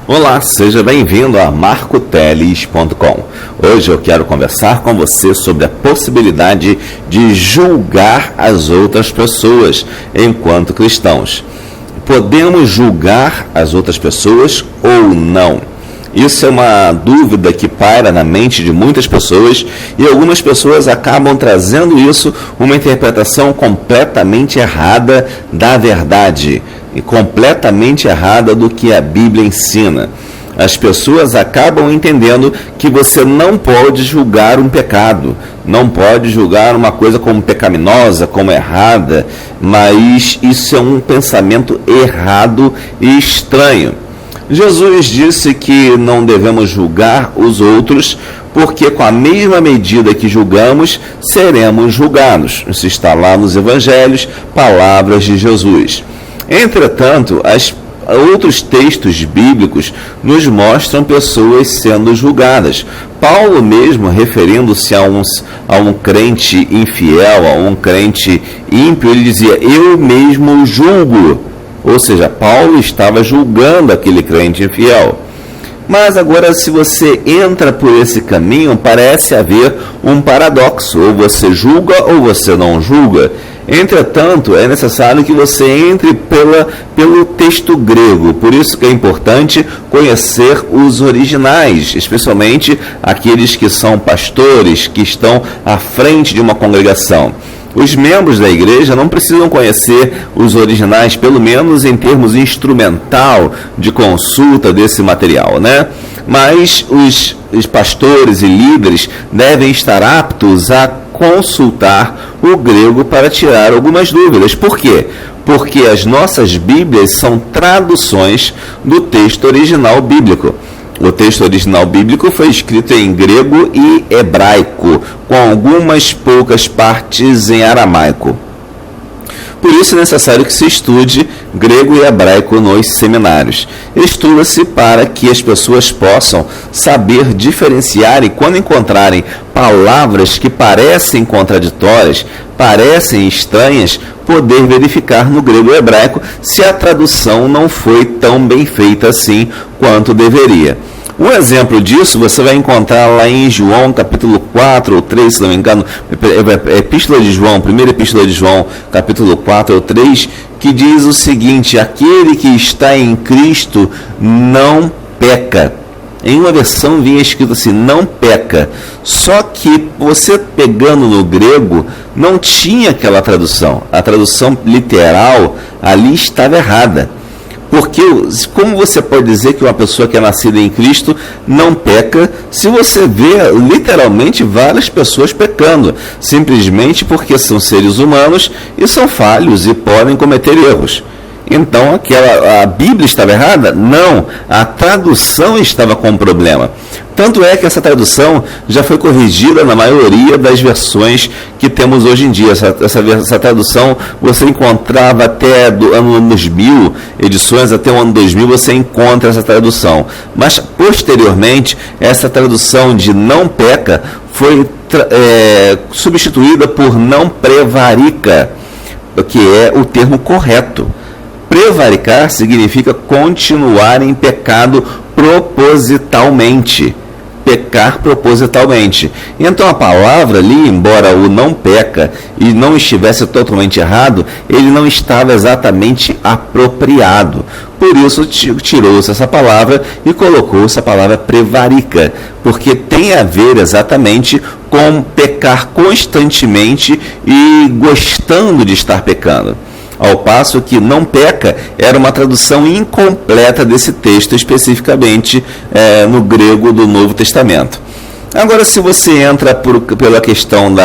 Olá, seja bem-vindo a marcoteles.com. Hoje eu quero conversar com você sobre a possibilidade de julgar as outras pessoas enquanto cristãos. Podemos julgar as outras pessoas ou não? Isso é uma dúvida que paira na mente de muitas pessoas e algumas pessoas acabam trazendo isso uma interpretação completamente errada da verdade e completamente errada do que a Bíblia ensina. As pessoas acabam entendendo que você não pode julgar um pecado, não pode julgar uma coisa como pecaminosa, como errada, mas isso é um pensamento errado e estranho. Jesus disse que não devemos julgar os outros, porque com a mesma medida que julgamos, seremos julgados. Isso está lá nos Evangelhos, palavras de Jesus. Entretanto, outros textos bíblicos nos mostram pessoas sendo julgadas. Paulo mesmo, referindo-se a um crente infiel, a um crente ímpio, ele dizia, eu mesmo julgo. Ou seja, Paulo estava julgando aquele crente infiel. Mas agora, se você entra por esse caminho, parece haver um paradoxo. Ou você julga ou você não julga. Entretanto, é necessário que você entre pelo texto grego. Por isso que é importante conhecer os originais, especialmente aqueles que são pastores, que estão à frente de uma congregação. Os membros da igreja não precisam conhecer os originais, pelo menos em termos instrumental de consulta desse material, né? Mas os pastores e líderes devem estar aptos a consultar o grego para tirar algumas dúvidas. Por quê? Porque as nossas Bíblias são traduções do texto original bíblico. O texto original bíblico foi escrito em grego e hebraico, com algumas poucas partes em aramaico. Por isso é necessário que se estude grego e hebraico nos seminários. Estuda-se para que as pessoas possam saber diferenciar e, quando encontrarem palavras que parecem contraditórias, parecem estranhas, poder verificar no grego e hebraico se a tradução não foi tão bem feita assim quanto deveria. Um exemplo disso você vai encontrar lá em João, capítulo 4 ou 3, se não me engano, Epístola de João, primeira Epístola de João, capítulo 4 ou 3, que diz o seguinte, aquele que está em Cristo não peca. Em uma versão vinha escrito assim, não peca. Só que você pegando no grego, não tinha aquela tradução. A tradução literal ali estava errada. Porque como você pode dizer que uma pessoa que é nascida em Cristo não peca, se você vê literalmente várias pessoas pecando, simplesmente porque são seres humanos e são falhos e podem cometer erros. Então a Bíblia estava errada? Não, a tradução estava com problema. Tanto é que essa tradução já foi corrigida na maioria das versões que temos hoje em dia. Essa tradução você encontrava até do ano 2000, edições até o ano 2000 você encontra essa tradução. Mas posteriormente, essa tradução de não peca foi substituída por não prevarica, que é o termo correto. Prevaricar significa continuar em pecado propositalmente. Pecar propositalmente. Então a palavra ali, embora o não peca e não estivesse totalmente errado, ele não estava exatamente apropriado. Por isso tirou-se essa palavra e colocou-se a palavra prevarica, porque tem a ver exatamente com pecar constantemente e gostando de estar pecando. Ao passo que não peca era uma tradução incompleta desse texto, especificamente no grego do Novo Testamento. Agora, se você entra pela questão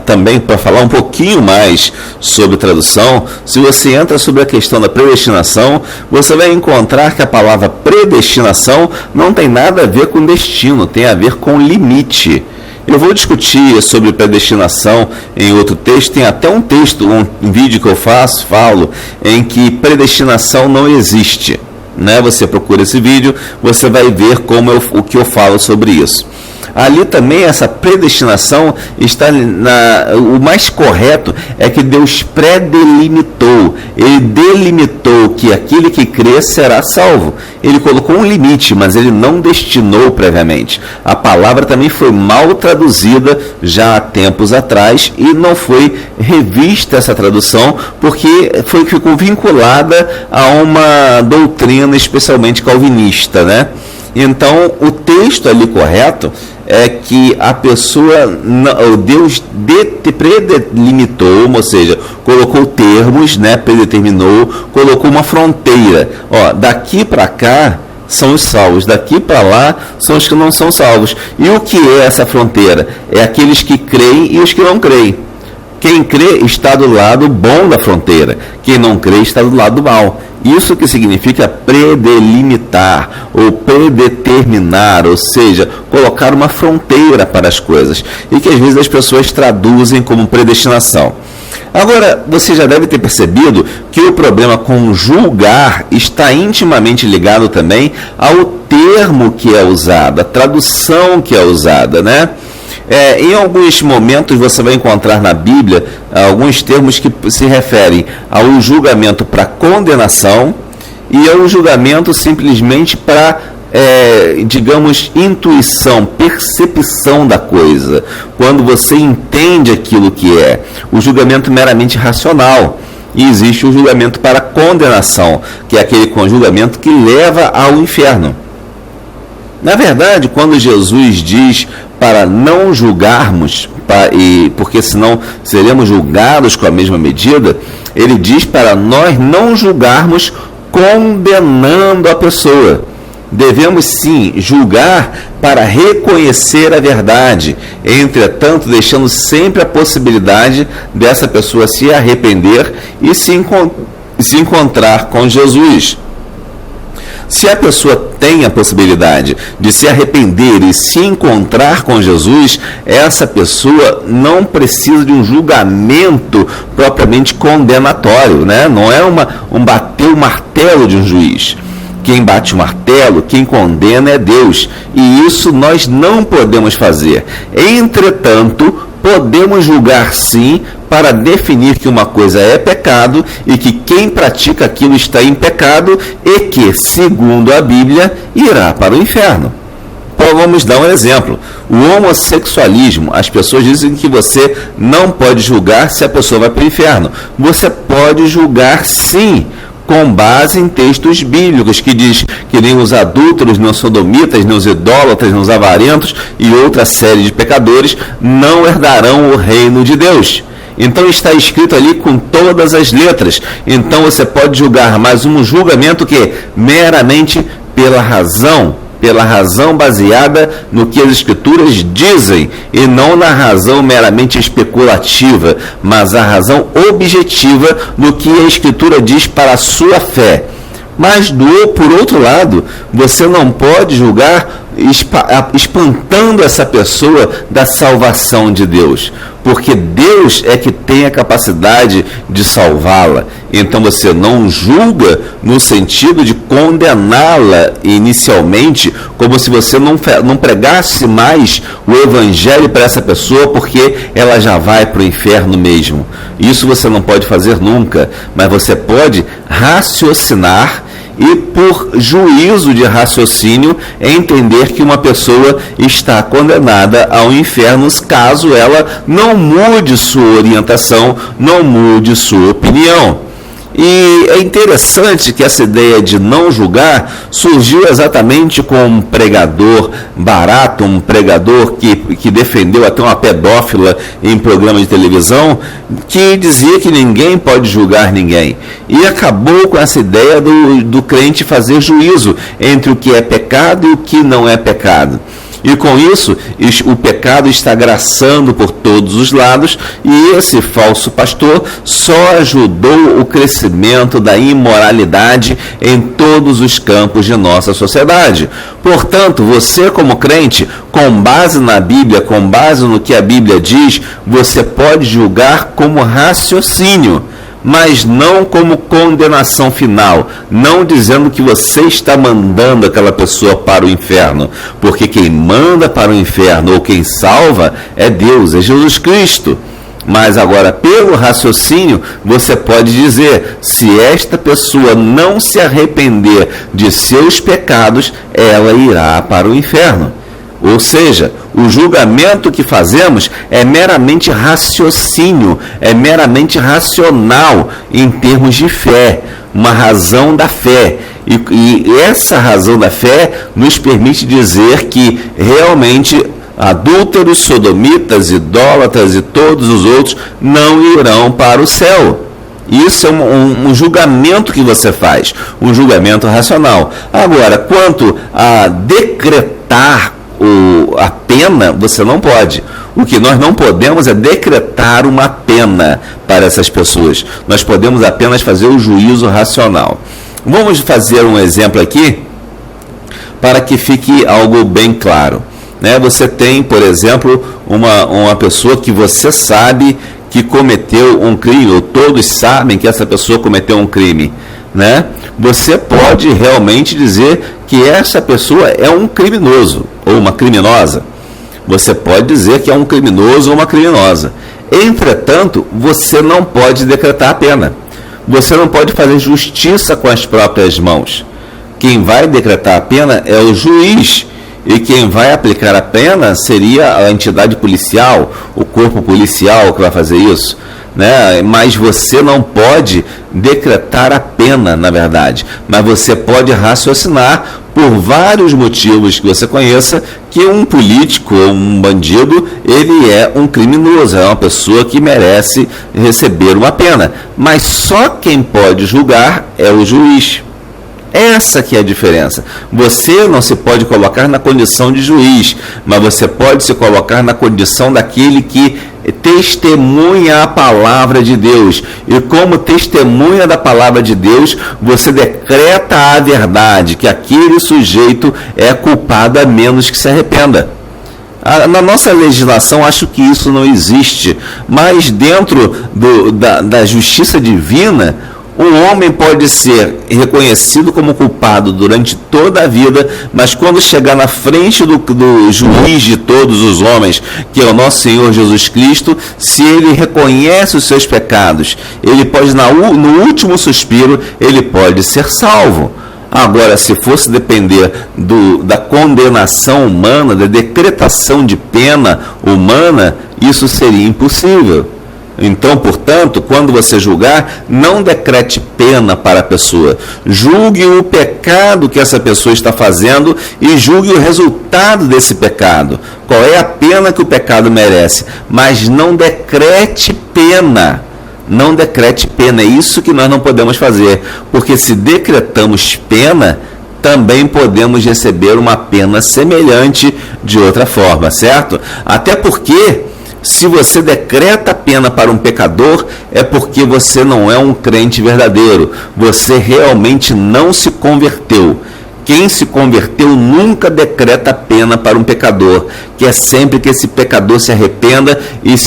também para falar um pouquinho mais sobre tradução, se você entra sobre a questão da predestinação, você vai encontrar que a palavra predestinação não tem nada a ver com destino, tem a ver com limite. Eu vou discutir sobre predestinação em outro texto, tem até um vídeo que eu falo, em que predestinação não existe. Né? Você procura esse vídeo, você vai ver o que eu falo sobre isso. ali também essa predestinação está o mais correto é que Deus predelimitou, ele delimitou que aquele que crê será salvo. Ele colocou um limite, mas ele não destinou previamente. A palavra também foi mal traduzida já há tempos atrás e não foi revista essa tradução porque ficou vinculada a uma doutrina especialmente calvinista, né? Então, o texto ali correto é que a pessoa, Deus predelimitou, ou seja, colocou termos, né, predeterminou, colocou uma fronteira. Ó, daqui para cá são os salvos, daqui para lá são os que não são salvos. E o que é essa fronteira? É aqueles que creem e os que não creem. Quem crê está do lado bom da fronteira, quem não crê está do lado mal. Isso que significa predelimitar ou predeterminar, ou seja, colocar uma fronteira para as coisas, e que às vezes as pessoas traduzem como predestinação. Agora, você já deve ter percebido que o problema com julgar está intimamente ligado também ao termo que é usado, a tradução que é usada, né? Em alguns momentos você vai encontrar na Bíblia alguns termos que se referem ao julgamento para condenação e ao julgamento simplesmente para, digamos, intuição, percepção da coisa. Quando você entende aquilo que é o julgamento meramente racional. E existe o julgamento para condenação, que é aquele julgamento que leva ao inferno. Na verdade, quando Jesus diz para não julgarmos, porque senão seremos julgados com a mesma medida, ele diz para nós não julgarmos condenando a pessoa. Devemos sim julgar para reconhecer a verdade, entretanto deixando sempre a possibilidade dessa pessoa se arrepender e se encontrar com Jesus. Se a pessoa tem a possibilidade de se arrepender e se encontrar com Jesus, essa pessoa não precisa de um julgamento propriamente condenatório, né? Não é um bater o martelo de um juiz. Quem bate o martelo, quem condena é Deus. E isso nós não podemos fazer. Entretanto, podemos julgar sim para definir que uma coisa é pecado e que quem pratica aquilo está em pecado e que, segundo a Bíblia, irá para o inferno. Então vamos dar um exemplo. O homossexualismo, as pessoas dizem que você não pode julgar se a pessoa vai para o inferno. Você pode julgar sim, com base em textos bíblicos que diz que nem os adúlteros, nem os sodomitas, nem os idólatras, nem os avarentos e outra série de pecadores não herdarão o reino de Deus. Então está escrito ali com todas as letras. Então você pode julgar, mas um julgamento que meramente pela razão baseada no que as Escrituras dizem e não na razão meramente especulativa, mas a razão objetiva no que a Escritura diz para a sua fé. Mas por outro lado, você não pode julgar espantando essa pessoa da salvação de Deus, porque Deus é que tem a capacidade de salvá-la. Então você não julga no sentido de condená-la inicialmente, como se você não pregasse mais o evangelho para essa pessoa, porque ela já vai para o inferno mesmo. Isso você não pode fazer nunca, mas você pode raciocinar e, por juízo de raciocínio, entender que uma pessoa está condenada ao inferno caso ela não mude sua orientação, não mude sua opinião. E é interessante que essa ideia de não julgar surgiu exatamente com um pregador barato, um pregador que defendeu até uma pedófila em programa de televisão, que dizia que ninguém pode julgar ninguém. E acabou com essa ideia do crente fazer juízo entre o que é pecado e o que não é pecado. E com isso, o pecado está graçando por todos os lados, e esse falso pastor só ajudou o crescimento da imoralidade em todos os campos de nossa sociedade. Portanto, você como crente, com base na Bíblia, com base no que a Bíblia diz, você pode julgar como raciocínio, mas não como condenação final, não dizendo que você está mandando aquela pessoa para o inferno, porque quem manda para o inferno ou quem salva é Deus, é Jesus Cristo. Mas agora, pelo raciocínio, você pode dizer, se esta pessoa não se arrepender de seus pecados, ela irá para o inferno. Ou seja, o julgamento que fazemos é meramente raciocínio, é meramente racional em termos de fé, uma razão da fé. E essa razão da fé nos permite dizer que realmente adúlteros, sodomitas, idólatras e todos os outros não irão para o céu. Isso é um julgamento que você faz, um julgamento racional. Agora, quanto a decretar a pena, você não pode. O que nós não podemos é decretar uma pena para essas pessoas. Nós podemos apenas fazer o juízo racional. Vamos fazer um exemplo aqui para que fique algo bem claro. Você tem, por exemplo, uma pessoa que você sabe que cometeu um crime, ou todos sabem que essa pessoa cometeu um crime, Você pode realmente dizer que essa pessoa é um criminoso ou uma criminosa. Você pode dizer que é um criminoso ou uma criminosa. Entretanto, você não pode decretar a pena. Você não pode fazer justiça com as próprias mãos. Quem vai decretar a pena é o juiz. E quem vai aplicar a pena seria a entidade policial, o corpo policial que vai fazer isso. Mas você não pode decretar a pena, na verdade. Mas você pode raciocinar por vários motivos que você conheça que um político ou um bandido, ele é um criminoso, é uma pessoa que merece receber uma pena. Mas só quem pode julgar é o juiz. Essa que é a diferença. Você não se pode colocar na condição de juiz, mas você pode se colocar na condição daquele que testemunha a palavra de Deus. E como testemunha da palavra de Deus, você decreta a verdade, que aquele sujeito é culpado a menos que se arrependa. Na nossa legislação, acho que isso não existe, mas dentro da justiça divina, um homem pode ser reconhecido como culpado durante toda a vida, mas quando chegar na frente do juiz de todos os homens, que é o nosso Senhor Jesus Cristo, se ele reconhece os seus pecados, ele pode, no último suspiro, ele pode ser salvo. Agora, se fosse depender da condenação humana, da decretação de pena humana, isso seria impossível. Então, portanto, quando você julgar, não decrete pena para a pessoa. Julgue o pecado que essa pessoa está fazendo e julgue o resultado desse pecado. Qual é a pena que o pecado merece? Mas não decrete pena. Não decrete pena. É isso que nós não podemos fazer. Porque se decretamos pena, também podemos receber uma pena semelhante de outra forma, certo? Até porque, se você decreta pena para um pecador, é porque você não é um crente verdadeiro. Você realmente não se converteu. Quem se converteu nunca decreta pena para um pecador, que é sempre que esse pecador se arrependa e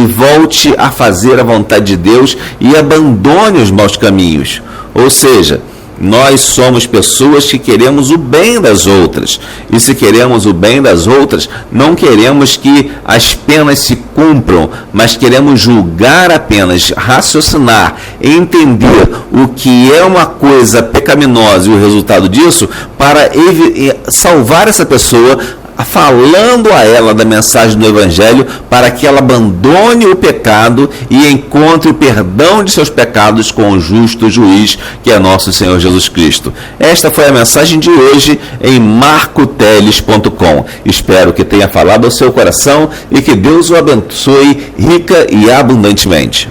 volte a fazer a vontade de Deus e abandone os maus caminhos. Ou seja, nós somos pessoas que queremos o bem das outras. E se queremos o bem das outras, não queremos que as penas se cumpram, mas queremos julgar apenas, raciocinar, entender o que é uma coisa pecaminosa e o resultado disso, para salvar essa pessoa, falando a ela da mensagem do Evangelho, para que ela abandone o pecado e encontre o perdão de seus pecados com o justo juiz, que é nosso Senhor Jesus Cristo. Esta foi a mensagem de hoje em marcoteles.com. Espero que tenha falado ao seu coração e que Deus o abençoe rica e abundantemente.